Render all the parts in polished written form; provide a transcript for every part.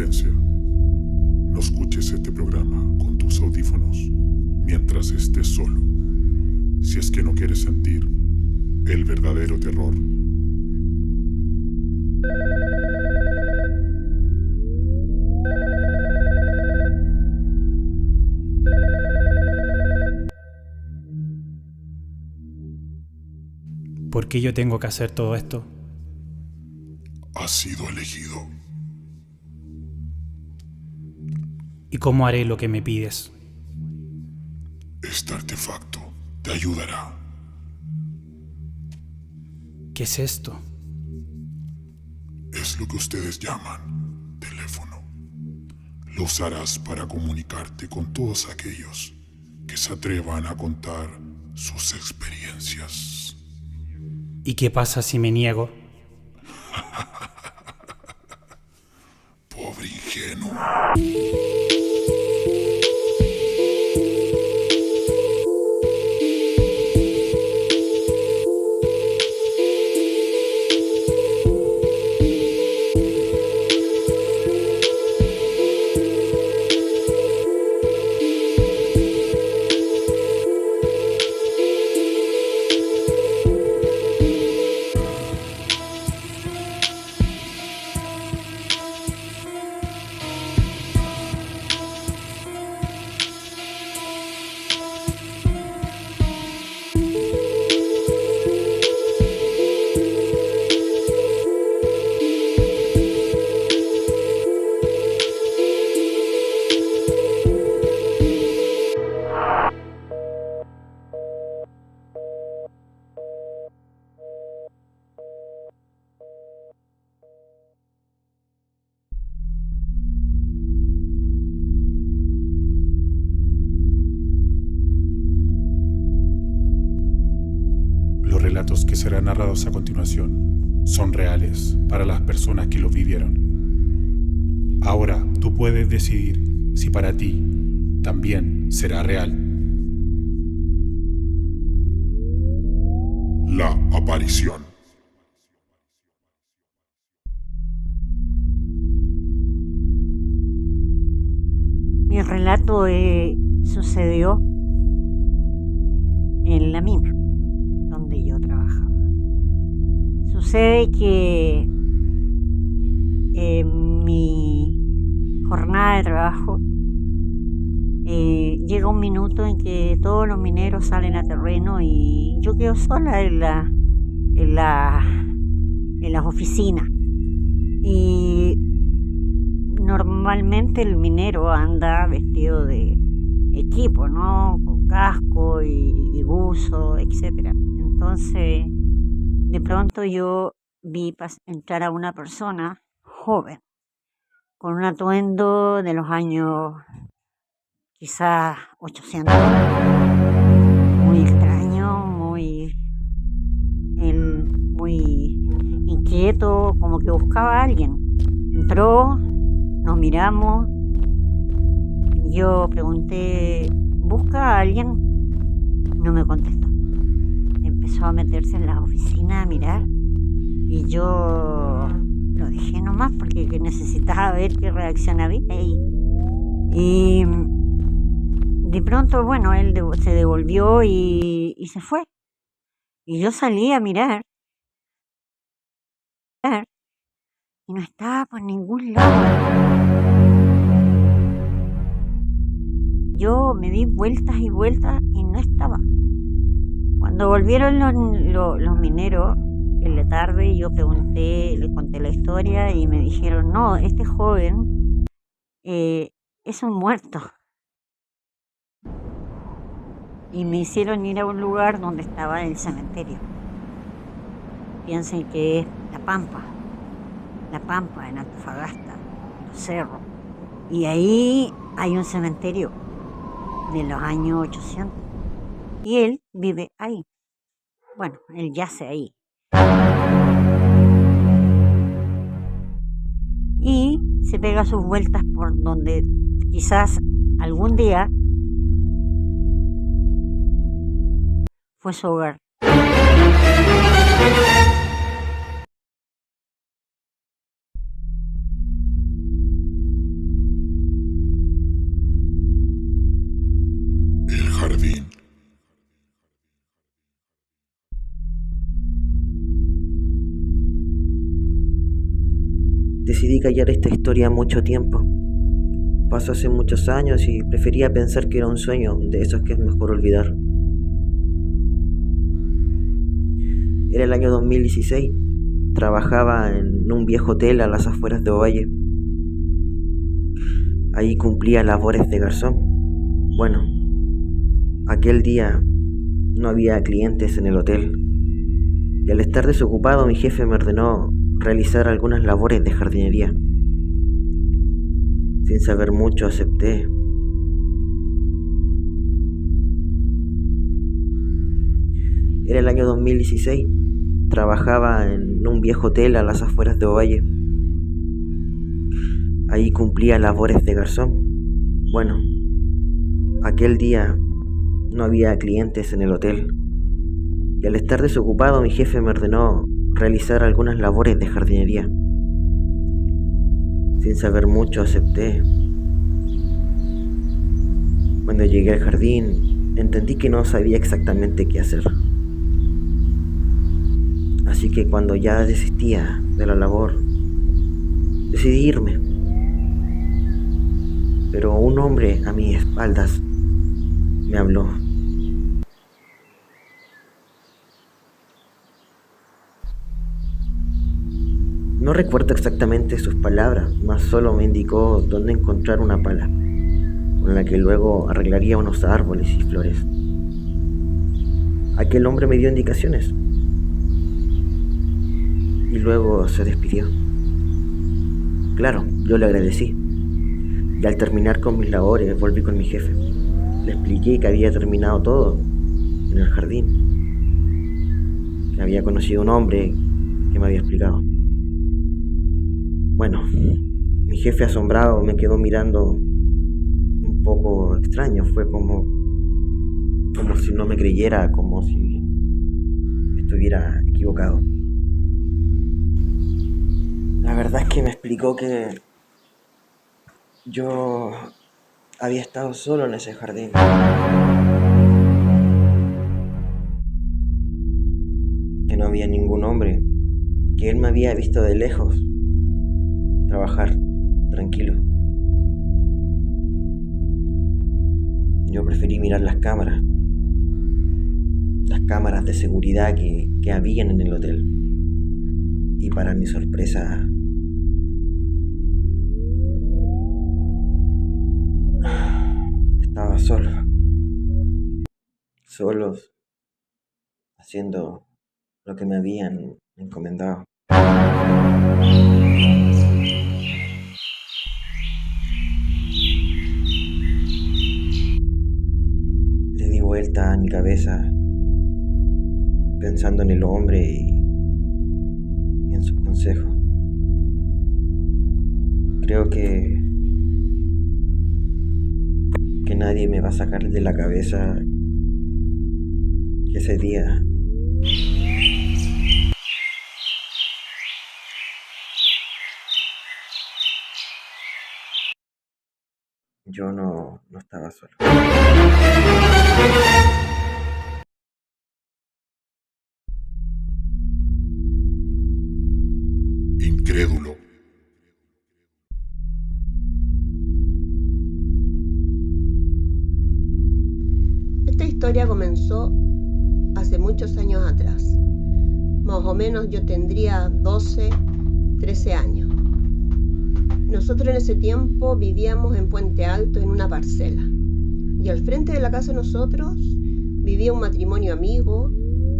Advertencia. No escuches este programa con tus audífonos mientras estés solo, si es que no quieres sentir el verdadero terror. ¿Por qué yo tengo que hacer todo esto? Has sido elegido. ¿Y cómo haré lo que me pides? Este artefacto te ayudará. ¿Qué es esto? Es lo que ustedes llaman teléfono. Lo usarás para comunicarte con todos aquellos que se atrevan a contar sus experiencias. ¿Y qué pasa si me niego? Pobre ingenuo. Los relatos que serán narrados a continuación son reales para las personas que los vivieron. Ahora tú puedes decidir si para ti también será real. La aparición. Mi relato sucedió en la mina donde yo trabajaba. Sucede que en mi jornada de trabajo llega un minuto en que todos los mineros salen a terreno y yo quedo sola en las oficinas. Y normalmente el minero anda vestido de equipo, ¿no? Con casco y buzo, etc. Entonces, de pronto yo vi entrar a una persona joven, con un atuendo de los años quizás 800, muy extraño, muy inquieto, como que buscaba a alguien. Entró, nos miramos, yo pregunté, ¿busca a alguien? No me contestó. Empezó a meterse en las oficinas a mirar y yo lo dejé nomás porque necesitaba ver qué reacción había. Y de pronto, bueno, él se devolvió y se fue. Y yo salí a mirar y no estaba por ningún lado. Yo me di vueltas y vueltas y no estaba. Cuando volvieron los mineros en la tarde, yo pregunté, les conté la historia y me dijeron, no, este joven es un muerto. Y me hicieron ir a un lugar donde estaba el cementerio. Piensen que es La Pampa en Antofagasta, Los Cerros. Y ahí hay un cementerio de los años 800. Y él vive ahí. Bueno, él yace ahí. Y se pega sus vueltas por donde quizás algún día fue su hogar. Decidí callar esta historia mucho tiempo. Pasó hace muchos años y prefería pensar que era un sueño de esos que es mejor olvidar. Era el año 2016. Trabajaba en un viejo hotel a las afueras de Ovalle. Ahí cumplía labores de garzón. Bueno, aquel día no había clientes en el hotel y al estar desocupado mi jefe me ordenó realizar algunas labores de jardinería. Sin saber mucho acepté. Era el año 2016. Trabajaba en un viejo hotel a las afueras de Ovalle. Ahí cumplía labores de garzón. Bueno, aquel día no había clientes en el hotel y al estar desocupado mi jefe me ordenó realizar algunas labores de jardinería. Sin saber mucho acepté. Cuando llegué al jardín entendí que no sabía exactamente qué hacer. Así que cuando ya desistía de la labor, decidí irme. Pero un hombre a mis espaldas me habló. No recuerdo exactamente sus palabras, mas solo me indicó dónde encontrar una pala, con la que luego arreglaría unos árboles y flores. Aquel hombre me dio indicaciones y luego se despidió. Claro, yo le agradecí. Y al terminar con mis labores volví con mi jefe. Le expliqué que había terminado todo en el jardín, que había conocido a un hombre que me había explicado. Bueno, mi jefe asombrado me quedó mirando un poco extraño. Fue como si no me creyera, como si estuviera equivocado. La verdad es que me explicó que yo había estado solo en ese jardín. Que no había ningún hombre, que él me había visto de lejos trabajar tranquilo. Yo preferí mirar las cámaras de seguridad que habían en el hotel. Y para mi sorpresa, estaba solos, haciendo lo que me habían encomendado. Le di vuelta a mi cabeza, pensando en el hombre y en sus consejos. Creo que nadie me va a sacar de la cabeza que ese día yo no estaba solo. Incrédulo. Esta historia comenzó hace muchos años atrás. Más o menos yo tendría 12, 13 años. Nosotros en ese tiempo vivíamos en Puente Alto en una parcela. Y al frente de la casa de nosotros vivía un matrimonio amigo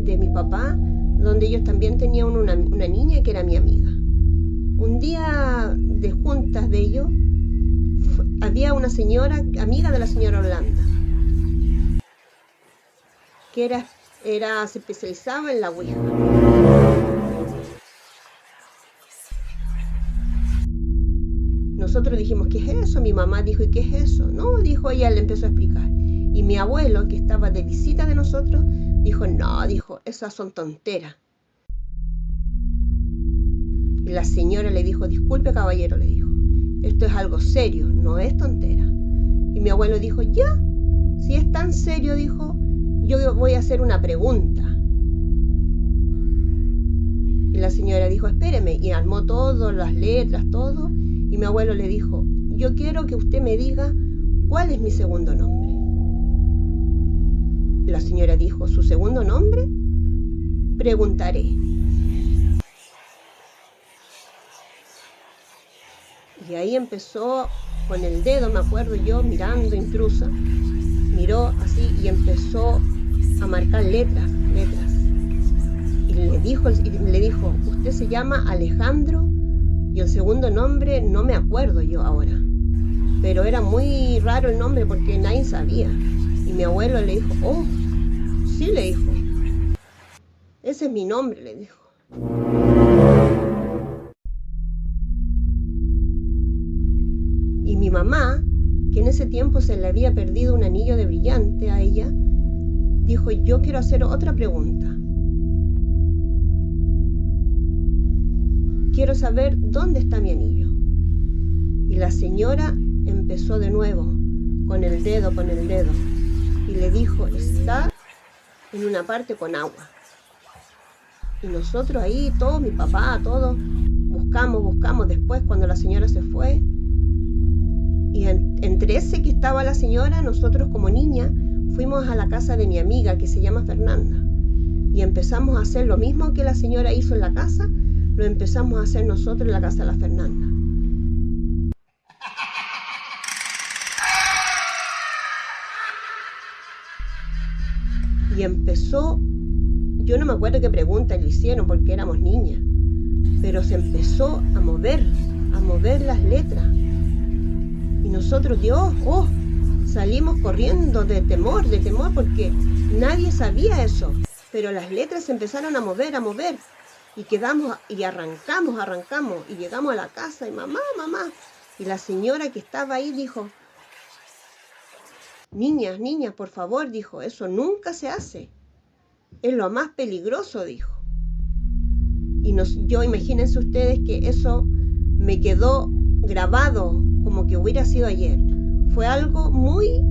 de mi papá, donde ellos también tenían una niña que era mi amiga. Un día de juntas de ellos, había una señora, amiga de la señora Holanda, que se especializaba en la ouija. Nosotros dijimos, ¿qué es eso? Mi mamá dijo, ¿y qué es eso? No, dijo ella, le empezó a explicar. Y mi abuelo, que estaba de visita de nosotros, dijo, no, dijo, esas son tonteras. Y la señora le dijo, disculpe caballero, le dijo, esto es algo serio, no es tontera. Y mi abuelo dijo, ya, si es tan serio, dijo, yo voy a hacer una pregunta. Y la señora dijo, espéreme, y armó todo, las letras, todo, y mi abuelo le dijo, yo quiero que usted me diga cuál es mi segundo nombre. La señora dijo, ¿su segundo nombre? Preguntaré. Y ahí empezó con el dedo, me acuerdo yo, mirando intrusa, miró así y empezó a marcar letras. Y le dijo, usted se llama Alejandro y el segundo nombre no me acuerdo yo ahora. Pero era muy raro el nombre porque nadie sabía. Y mi abuelo le dijo, oh, sí, le dijo. Ese es mi nombre, le dijo. Y mi mamá, que en ese tiempo se le había perdido un anillo de brillante a ella, dijo, yo quiero hacer otra pregunta. Quiero saber dónde está mi anillo. Y la señora empezó de nuevo, con el dedo, y le dijo, está en una parte con agua. Y nosotros ahí, todos, mi papá, todos, buscamos después cuando la señora se fue. Y entre ese que estaba la señora, nosotros como niña fuimos a la casa de mi amiga que se llama Fernanda. Y empezamos a hacer lo mismo que la señora hizo en la casa, lo empezamos a hacer nosotros en la casa de la Fernanda. Y empezó, yo no me acuerdo qué pregunta le hicieron porque éramos niñas, pero se empezó a mover las letras. Y nosotros, Dios, salimos corriendo de temor, porque nadie sabía eso. Pero las letras se empezaron a mover, y quedamos, y arrancamos, y llegamos a la casa, y mamá. Y la señora que estaba ahí dijo, niñas, por favor, dijo, eso nunca se hace. Es lo más peligroso, dijo. Y yo, imagínense ustedes que eso me quedó grabado como que hubiera sido ayer. Fue algo muy,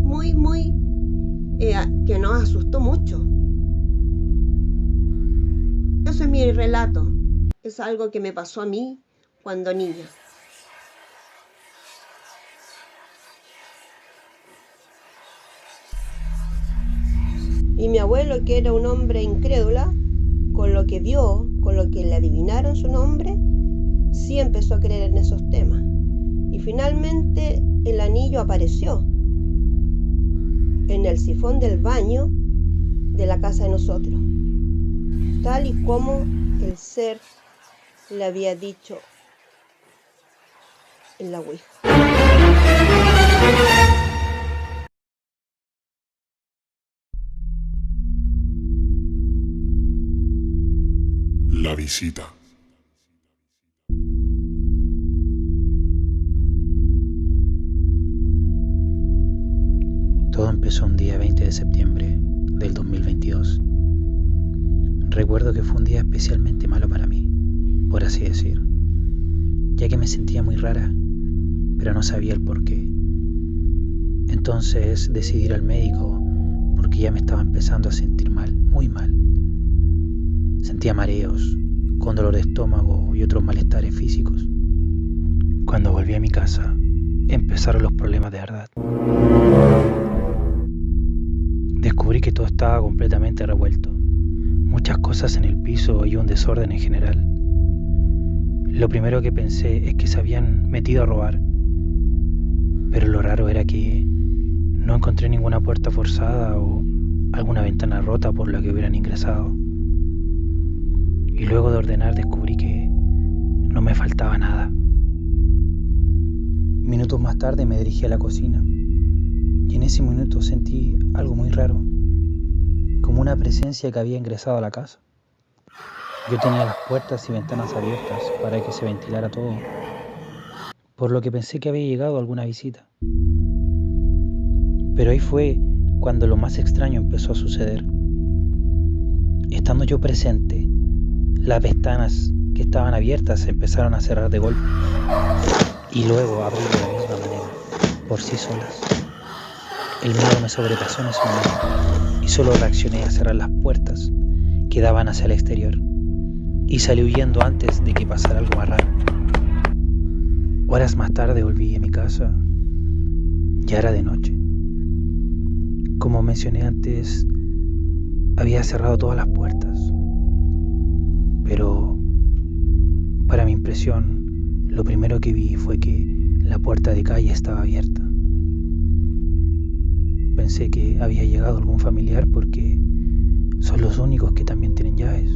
que nos asustó mucho. Eso es mi relato. Es algo que me pasó a mí cuando niña. Y mi abuelo, que era un hombre incrédula, con lo que vio, con lo que le adivinaron su nombre, sí empezó a creer en esos temas. Y finalmente el anillo apareció en el sifón del baño de la casa de nosotros, tal y como el ser le había dicho en la Ouija. La visita. Todo empezó un día 20 de septiembre del 2022. Recuerdo que fue un día especialmente malo para mí, por así decir, ya que me sentía muy rara, pero no sabía el por qué. Entonces decidí ir al médico porque ya me estaba empezando a sentir mal, muy mal. Sentía mareos, con dolor de estómago y otros malestares físicos. Cuando volví a mi casa, empezaron los problemas de verdad. Descubrí que todo estaba completamente revuelto, muchas cosas en el piso y un desorden en general. Lo primero que pensé es que se habían metido a robar, pero lo raro era que no encontré ninguna puerta forzada o alguna ventana rota por la que hubieran ingresado. Y luego de ordenar descubrí que no me faltaba nada. Minutos más tarde me dirigí a la cocina y en ese minuto sentí algo muy raro, como una presencia que había ingresado a la casa. Yo tenía las puertas y ventanas abiertas para que se ventilara todo, por lo que pensé que había llegado alguna visita. Pero ahí fue cuando lo más extraño empezó a suceder. Estando yo presente, las ventanas que estaban abiertas se empezaron a cerrar de golpe y luego a abrir de la misma manera, por sí solas. El miedo me sobrepasó en ese momento y solo reaccioné a cerrar las puertas que daban hacia el exterior. y salí huyendo antes de que pasara algo más raro. Horas más tarde volví a mi casa. Ya era de noche. Como mencioné antes, había cerrado todas las puertas. Pero, para mi impresión, lo primero que vi fue que la puerta de calle estaba abierta. Pensé que había llegado algún familiar porque son los únicos que también tienen llaves.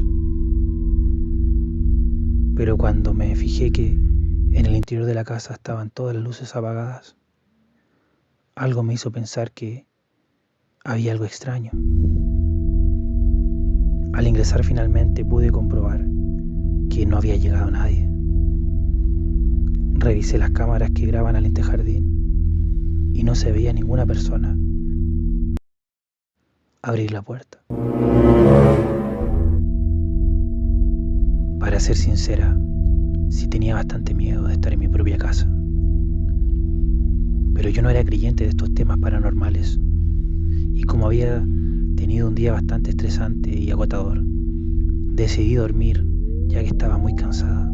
Pero cuando me fijé que en el interior de la casa estaban todas las luces apagadas, algo me hizo pensar que había algo extraño. Al ingresar finalmente pude comprobar que no había llegado nadie. Revisé las cámaras que graban al antejardín y no se veía ninguna persona abrir la puerta. Para ser sincera, sí tenía bastante miedo de estar en mi propia casa. Pero yo no era creyente de estos temas paranormales. Y como había tenido un día bastante estresante y agotador, decidí dormir ya que estaba muy cansada.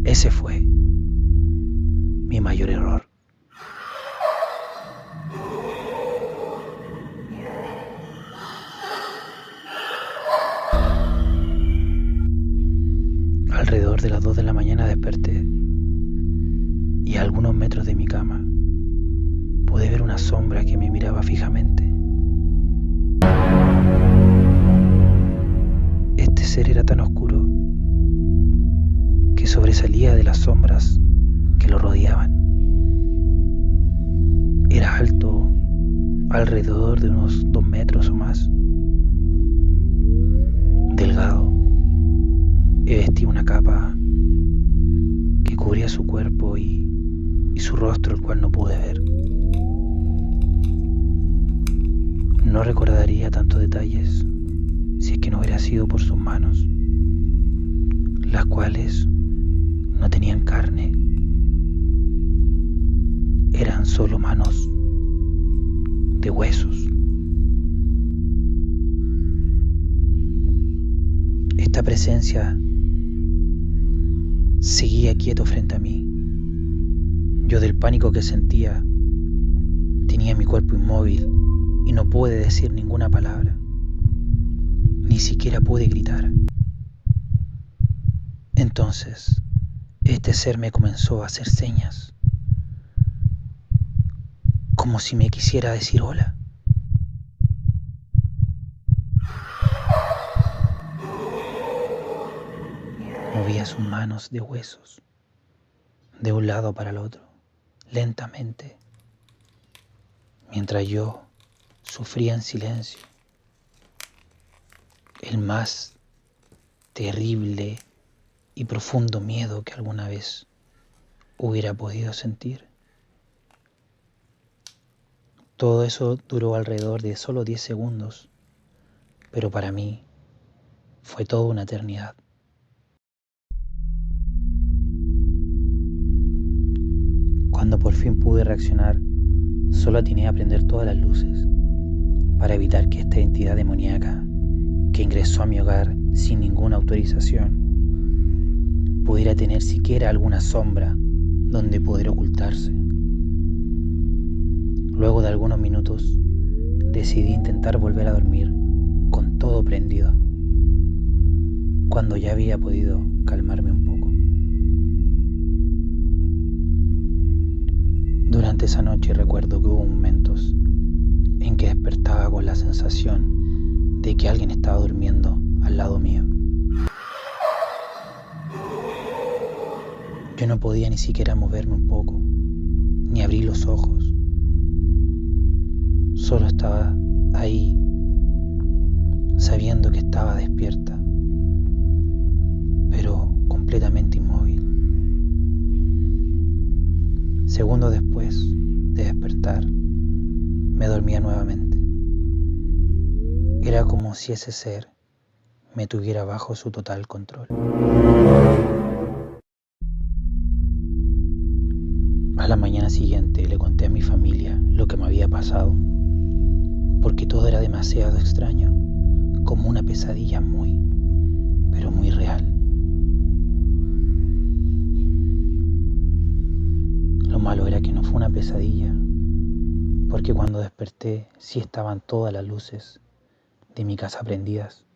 Ese fue mi mayor error. Alrededor de las 2 de la mañana desperté y a algunos metros de mi cama pude ver una sombra que me miraba fijamente. Este ser era tan oscuro que sobresalía de las sombras que lo rodeaban. Era alto, alrededor de unos 2 metros o más. Delgado, y vestía una capa que cubría su cuerpo y su rostro, el cual no pude ver. No recordaría tantos detalles si es que no hubiera sido por sus manos, las cuales no tenían carne, eran solo manos de huesos. Esta presencia seguía quieto frente a mí. Yo, del pánico que sentía, tenía mi cuerpo inmóvil y no pude decir ninguna palabra. Ni siquiera pude gritar. Entonces, este ser me comenzó a hacer señas, como si me quisiera decir hola. Movía sus manos de huesos de un lado para el otro, lentamente, mientras yo sufría en silencio el más terrible y profundo miedo que alguna vez hubiera podido sentir. Todo eso duró alrededor de solo 10 segundos, pero para mí fue toda una eternidad. Cuando por fin pude reaccionar, solo atiné a prender todas las luces para evitar que esta entidad demoníaca que ingresó a mi hogar sin ninguna autorización pudiera tener siquiera alguna sombra donde poder ocultarse. Luego de algunos minutos, decidí intentar volver a dormir con todo prendido, cuando ya había podido calmarme un poco. Durante esa noche recuerdo que hubo momentos en que despertaba con la sensación de que alguien estaba durmiendo al lado mío. Yo no podía ni siquiera moverme un poco, ni abrir los ojos. Solo estaba ahí, sabiendo que estaba despierta, pero completamente inmóvil. Segundos después de despertar, me dormía nuevamente. Era como si ese ser me tuviera bajo su total control. A la mañana siguiente le conté a mi familia lo que me había pasado, porque todo era demasiado extraño, como una pesadilla muy, pero muy real. Lo malo era que no fue una pesadilla, porque cuando desperté sí estaban todas las luces de mi casa prendidas.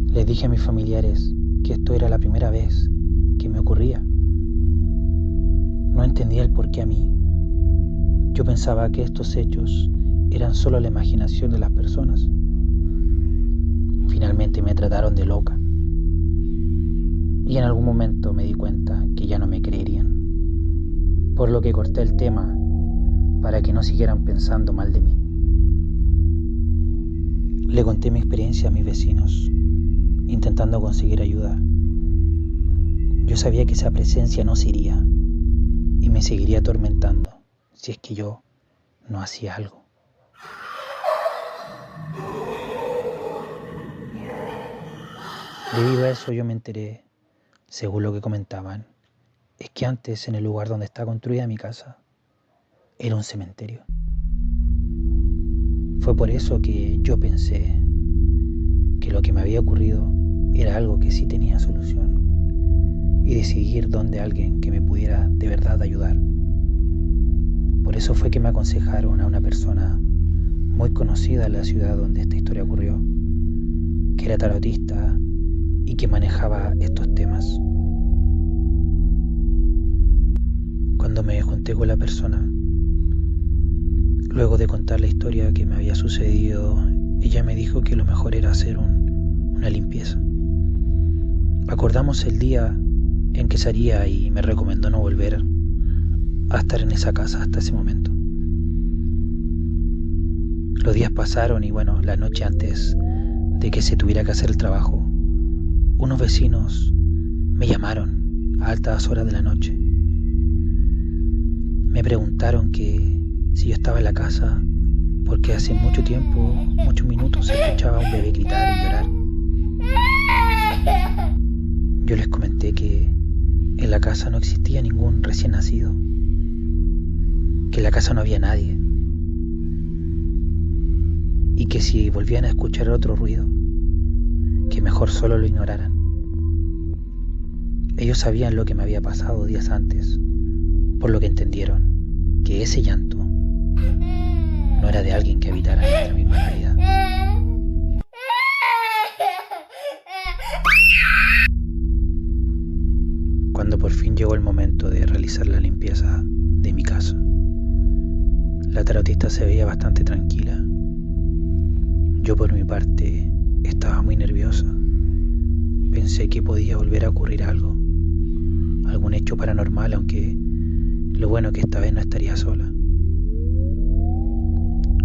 Les dije a mis familiares que esto era la primera vez que me ocurría. No entendía el por qué a mí. Yo pensaba que estos hechos eran solo la imaginación de las personas. Finalmente me trataron de loca. Y en algún momento me di cuenta que ya no me creerían. Por lo que corté el tema para que no siguieran pensando mal de mí. Le conté mi experiencia a mis vecinos, intentando conseguir ayuda. Yo sabía que esa presencia no se iría y me seguiría atormentando si es que yo no hacía algo. Debido a eso yo me enteré, según lo que comentaban, es que antes en el lugar donde está construida mi casa era un cementerio. Fue por eso que yo pensé que lo que me había ocurrido era algo que sí tenía solución y decidí ir donde alguien que me pudiera de verdad ayudar. Por eso fue que me aconsejaron a una persona muy conocida en la ciudad donde esta historia ocurrió, que era tarotista y que manejaba estos temas. Cuando me junté con la persona, luego de contar la historia que me había sucedido, ella me dijo que lo mejor era hacer una limpieza. Acordamos el día en que se haría y me recomendó no volver a estar en esa casa hasta ese momento. Los días pasaron y bueno, la noche antes de que se tuviera que hacer el trabajo, unos vecinos me llamaron a altas horas de la noche. Me preguntaron que si yo estaba en la casa porque hace mucho tiempo, muchos minutos, se escuchaba a un bebé gritar y llorar. Yo les comenté que en la casa no existía ningún recién nacido, que en la casa no había nadie y que si volvían a escuchar otro ruido, que mejor solo lo ignoraran. Ellos sabían lo que me había pasado días antes, por lo que entendieron que ese llanto no era de alguien que habitara en nuestra misma realidad. Cuando por fin llegó el momento de realizar la limpieza de mi casa, la tarotista se veía bastante tranquila. Yo por mi parte estaba muy nerviosa. Pensé que podía volver a ocurrir algo, algún hecho paranormal, aunque lo bueno que esta vez no estaría sola.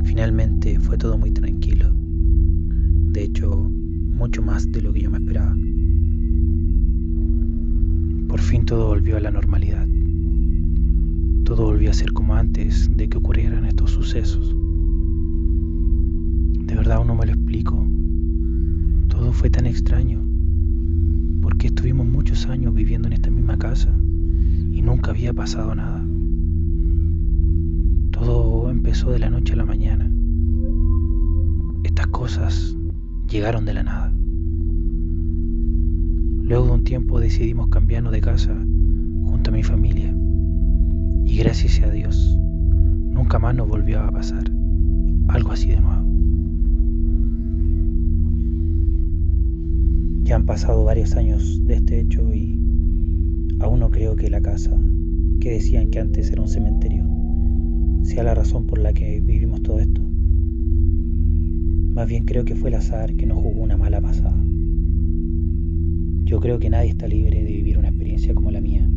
Finalmente fue todo muy tranquilo. De hecho, mucho más de lo que yo me esperaba. Por fin todo volvió a la normalidad. Todo volvió a ser como antes de que ocurrieran estos sucesos. De verdad aún no me lo explico. Todo fue tan extraño, porque estuvimos muchos años viviendo en esta misma casa y nunca había pasado nada. Todo empezó de la noche a la mañana. Estas cosas llegaron de la nada. Luego de un tiempo decidimos cambiarnos de casa junto a mi familia y gracias a Dios nunca más nos volvió a pasar algo así de nuevo. Ya han pasado varios años de este hecho y aún no creo que la casa, que decían que antes era un cementerio, sea la razón por la que vivimos todo esto. Más bien creo que fue el azar que nos jugó una mala pasada. Yo creo que nadie está libre de vivir una experiencia como la mía.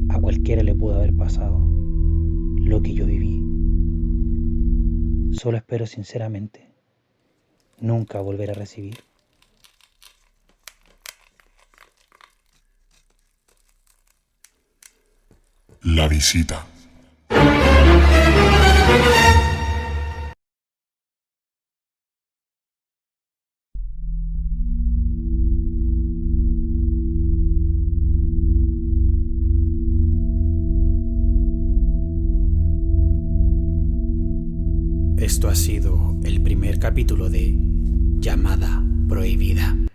A cualquiera le pudo haber pasado lo que yo viví. Solo espero sinceramente nunca volver a recibir. La visita. Esto ha sido el primer capítulo de Llamada. prohibida.